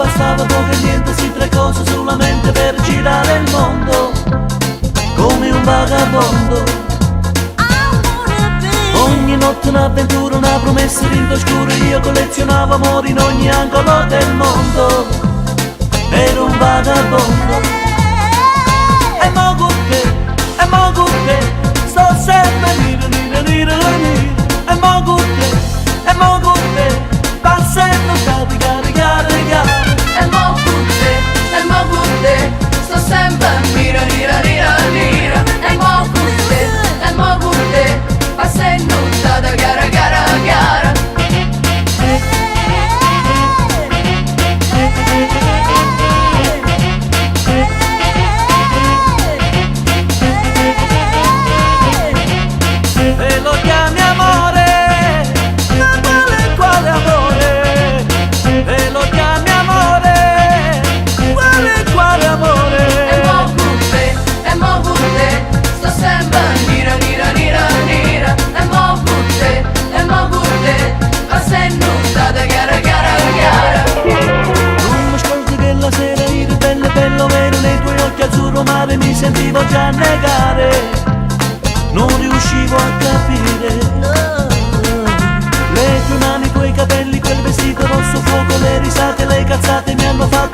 bastava poco e niente, sì, tre cose solamente per girare il mondo come un vagabondo. Ogni notte un'avventura, una promessa in oscuro, io collezionavo amori in ogni angolo del mondo. Ero un vagabondo. E mo con te, sto sempre nire. E mo con te, passando gara. E mo con te, sto sempre nira. E mo con te, passando da gara. E lo chiami amore, ma quale amore? E lo chiami amore, quale amore? E mo con te, sto sempre nira. E mo con te, passando da gara. Non mi scordi che la sera eri bello vero, nei tuoi occhi azzurro mare mi sentivo già annegare. Non riuscivo a capire, le tue mani, i tuoi capelli, quel vestito rosso fuoco, le risate, le cazzate mi hanno fatto